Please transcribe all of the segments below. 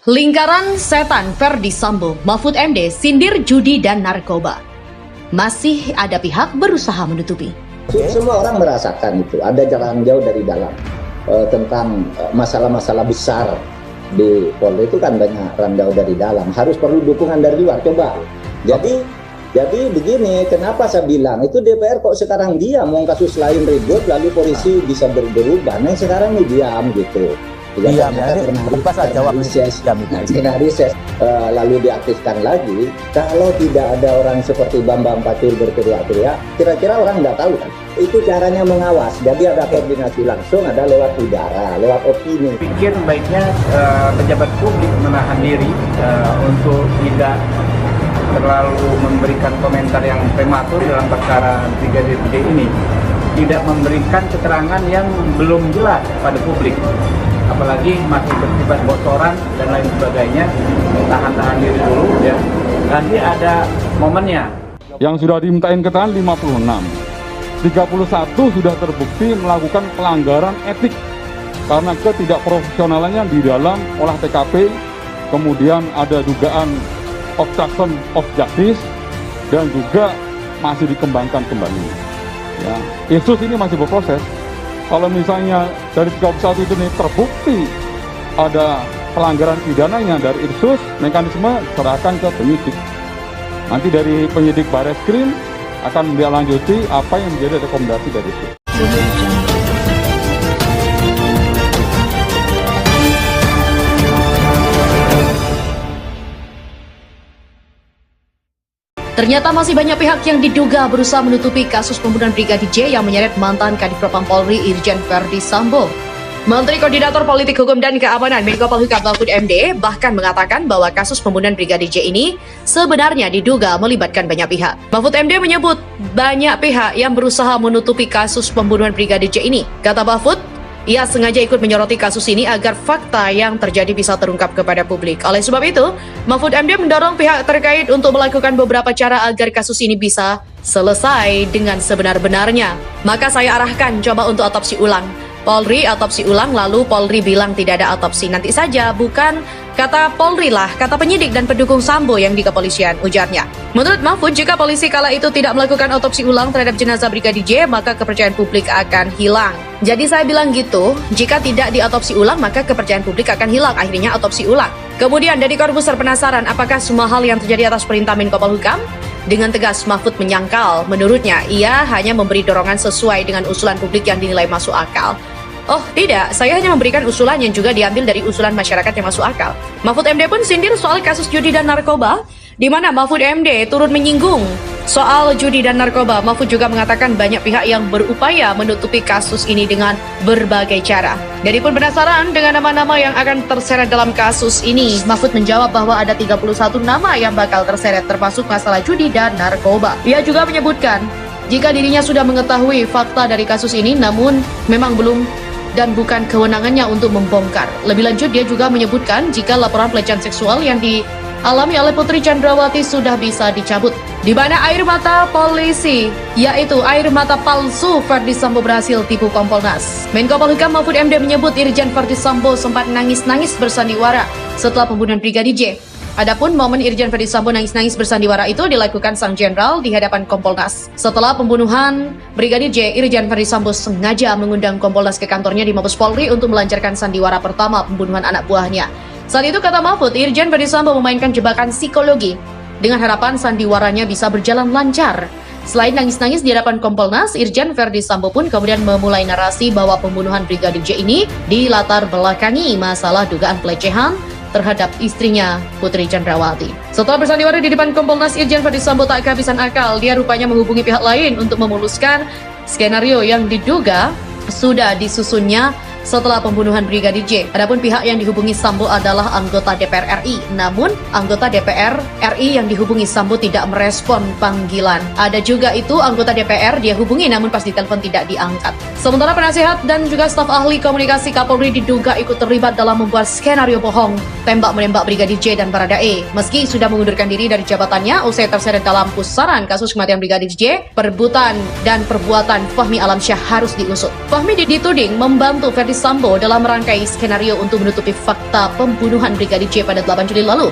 Lingkaran setan Ferdi Sambo, Mahfud MD sindir judi dan narkoba. Masih ada pihak berusaha menutupi. Semua orang merasakan itu, ada jalan jauh dari dalam tentang masalah-masalah besar di Polri itu kan banyak randau dari dalam, harus perlu dukungan dari luar. Coba, jadi begini, kenapa saya bilang itu DPR kok sekarang diam, mau kasus lain ribut, lalu polisi bisa berubah, nah sekarang ini diam gitu. Diam, lepas aja jawab reses, lalu diaktifkan lagi. Kalau tidak ada orang seperti Bambang Pacul berteriak-teriak, kira-kira orang nggak tahu kan? Itu caranya mengawas. Jadi ada koordinasi langsung, ada lewat udara, lewat opini. Pikir baiknya pejabat publik menahan diri untuk tidak terlalu memberikan komentar yang prematur dalam perkara Brigadir J ini. Tidak memberikan keterangan yang belum jelas pada publik, apalagi masih bersifat bocoran dan lain sebagainya. Tahan diri dulu ya, nanti ada momennya. Yang sudah dimintain keterangan 56, 31 sudah terbukti melakukan pelanggaran etik karena ketidakprofesionalannya di dalam olah TKP, kemudian ada dugaan obstruction of justice dan juga masih dikembangkan kembali. Ya, Irsus ini masih berproses. Kalau misalnya dari 31 itu nih terbukti ada pelanggaran pidananya dari Irsus, mekanisme serahkan ke penyidik. Nanti dari penyidik Bareskrim akan menindaklanjuti apa yang menjadi rekomendasi dari Irsus. Ternyata masih banyak pihak yang diduga berusaha menutupi kasus pembunuhan Brigadir J yang menyeret mantan Kadif Propam Polri Irjen Ferdi Sambo. Menteri Koordinator Politik Hukum dan Keamanan Menko Polhukam Mahfud MD bahkan mengatakan bahwa kasus pembunuhan Brigadir J ini sebenarnya diduga melibatkan banyak pihak. Mahfud MD menyebut banyak pihak yang berusaha menutupi kasus pembunuhan Brigadir J ini. Kata Mahfud, ia sengaja ikut menyoroti kasus ini agar fakta yang terjadi bisa terungkap kepada publik. Oleh sebab itu, Mahfud MD mendorong pihak terkait untuk melakukan beberapa cara agar kasus ini bisa selesai dengan sebenar-benarnya. Maka saya arahkan coba untuk otopsi ulang. Polri otopsi ulang, lalu Polri bilang tidak ada otopsi. Nanti saja, bukan kata Polri lah, kata penyidik dan pendukung Sambo yang di kepolisian, ujarnya. Menurut Mahfud, jika polisi kala itu tidak melakukan otopsi ulang terhadap jenazah Brigadir J, maka kepercayaan publik akan hilang. Jadi saya bilang gitu, jika tidak diotopsi ulang, maka kepercayaan publik akan hilang, akhirnya otopsi ulang. Kemudian dari Korbuser penasaran apakah semua hal yang terjadi atas perintah Menko Polhukam? Dengan tegas Mahfud menyangkal, menurutnya ia hanya memberi dorongan sesuai dengan usulan publik yang dinilai masuk akal. Oh tidak, saya hanya memberikan usulan yang juga diambil dari usulan masyarakat yang masuk akal. Mahfud MD pun sindir soal kasus judi dan narkoba, di mana Mahfud MD turut menyinggung soal judi dan narkoba. Mahfud juga mengatakan banyak pihak yang berupaya menutupi kasus ini dengan berbagai cara. Jadi pun penasaran dengan nama-nama yang akan terseret dalam kasus ini, Mahfud menjawab bahwa ada 31 nama yang bakal terseret termasuk masalah judi dan narkoba. Ia juga menyebutkan jika dirinya sudah mengetahui fakta dari kasus ini, namun memang belum dan bukan kewenangannya untuk membongkar. Lebih lanjut, dia juga menyebutkan jika laporan pelecehan seksual yang dialami oleh Putri Chandrawati sudah bisa dicabut. Di mana air mata polisi, yaitu air mata palsu Ferdi Sambo berhasil tipu Kompolnas. Menko Polhukam Mahfud MD menyebut Irjen Ferdi Sambo sempat nangis-nangis bersandiwara setelah pembunuhan Brigadir J. Adapun momen Irjen Ferdi Sambo nangis-nangis bersandiwara itu dilakukan sang jenderal di hadapan Kompolnas. Setelah pembunuhan Brigadir J, Irjen Ferdi Sambo sengaja mengundang Kompolnas ke kantornya di Mabes Polri untuk melancarkan sandiwara pertama pembunuhan anak buahnya. Saat itu kata Mahfud, Irjen Ferdi Sambo memainkan jebakan psikologi dengan harapan sandiwaranya bisa berjalan lancar. Selain nangis-nangis di hadapan Kompolnas, Irjen Ferdi Sambo pun kemudian memulai narasi bahwa pembunuhan Brigadir J ini dilatar belakangi masalah dugaan pelecehan terhadap istrinya Putri Chandrawati. Setelah bersandiwara di depan Kompolnas, Irjen Ferdi Sambo tak kehabisan akal. Dia rupanya menghubungi pihak lain untuk memuluskan skenario yang diduga sudah disusunnya setelah pembunuhan Brigadir J. Adapun pihak yang dihubungi Sambo adalah anggota DPR RI. Namun, anggota DPR RI yang dihubungi Sambo tidak merespon panggilan. Ada juga itu anggota DPR dia hubungi namun pas ditelepon tidak diangkat. Sementara penasihat dan juga staf ahli komunikasi Kapolri diduga ikut terlibat dalam membuat skenario bohong tembak-menembak Brigadir J dan Baradae. Meski sudah mengundurkan diri dari jabatannya usai terseret dalam pusaran kasus kematian Brigadir J, perebutan dan perbuatan Fahmi Alamsyah harus diusut. Fahmi dituding membantu Ferdi Verdi Sambo dalam merangkai skenario untuk menutupi fakta pembunuhan Brigadir J pada 8 Juli lalu.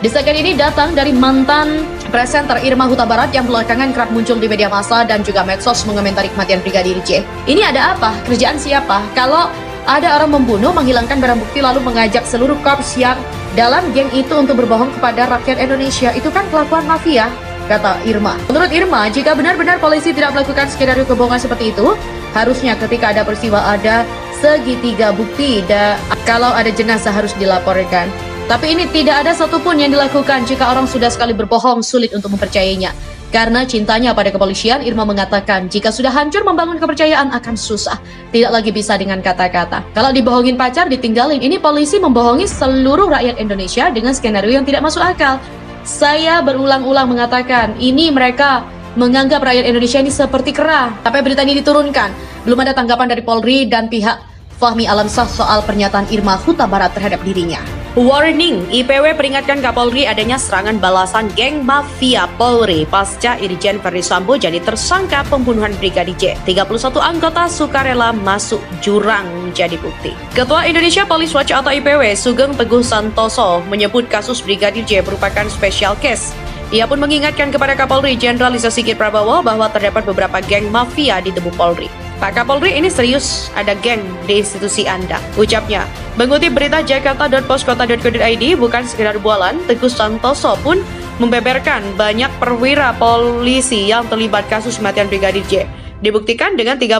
Desakan ini datang dari mantan presenter Irma Huta Barat yang belakangan kerap muncul di media massa dan juga medsos mengomentari kematian Brigadir J. Ini ada apa? Kerjaan siapa? Kalau ada orang membunuh, menghilangkan barang bukti lalu mengajak seluruh korps yang dalam geng itu untuk berbohong kepada rakyat Indonesia, itu kan kelakuan mafia, kata Irma. Menurut Irma, jika benar-benar polisi tidak melakukan skenario kebohongan seperti itu, harusnya ketika ada peristiwa ada segitiga bukti dan kalau ada jenazah harus dilaporkan. Tapi ini tidak ada satupun yang dilakukan. Jika orang sudah sekali berbohong, sulit untuk mempercayainya. Karena cintanya pada kepolisian, Irma mengatakan jika sudah hancur membangun kepercayaan akan susah. Tidak lagi bisa dengan kata-kata. Kalau dibohongin pacar, ditinggalin. Ini polisi membohongi seluruh rakyat Indonesia dengan skenario yang tidak masuk akal. Saya berulang-ulang mengatakan, ini mereka menganggap rakyat Indonesia ini seperti kera. Sampai berita ini diturunkan, belum ada tanggapan dari Polri dan pihak Fahmi Alamsyah soal pernyataan Irma Huta Barat terhadap dirinya. Warning, IPW peringatkan Kapolri adanya serangan balasan geng mafia Polri pasca Irjen Verdi Sambo jadi tersangka pembunuhan Brigadir J. 31 anggota sukarela masuk jurang menjadi bukti. Ketua Indonesia Police Watch atau IPW, Sugeng Teguh Santoso, menyebut kasus Brigadir J merupakan special case. Ia pun mengingatkan kepada Kapolri Jenderal Listio Sigit Prabowo bahwa terdapat beberapa geng mafia di tubuh Polri. Pak Kapolri, ini serius ada geng di institusi Anda, ucapnya. Mengutip berita jakarta.poskota.co.id, bukan sekedar bualan, Teguh Santoso pun membeberkan banyak perwira polisi yang terlibat kasus kematian Brigadir J. Dibuktikan dengan 31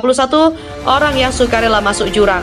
orang yang sukarela masuk jurang.